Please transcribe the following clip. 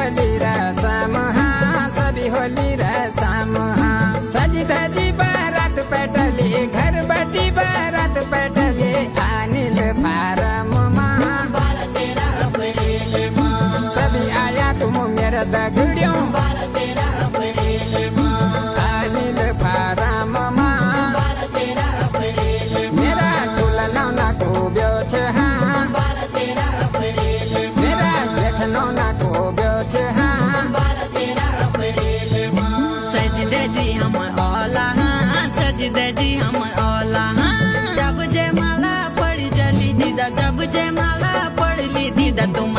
होली रसम हाँ, सभी होली रसम हाँ। सज धजी बारात पेटले घर बटी बारात पेटले अनिल फारम सभी आया तुम मेरा दगड़ियों अनिल फारम मेरा टोला नौना को ब्योच हाँ, मेरा जेठ नौना को ब्योच हाँ। सजदे जी हम ओला हाँ, सजदे जी हम ओला हाँ। जब जे माला पड़ी जली दीदा, जब जे माला पड़ली दीदा तुम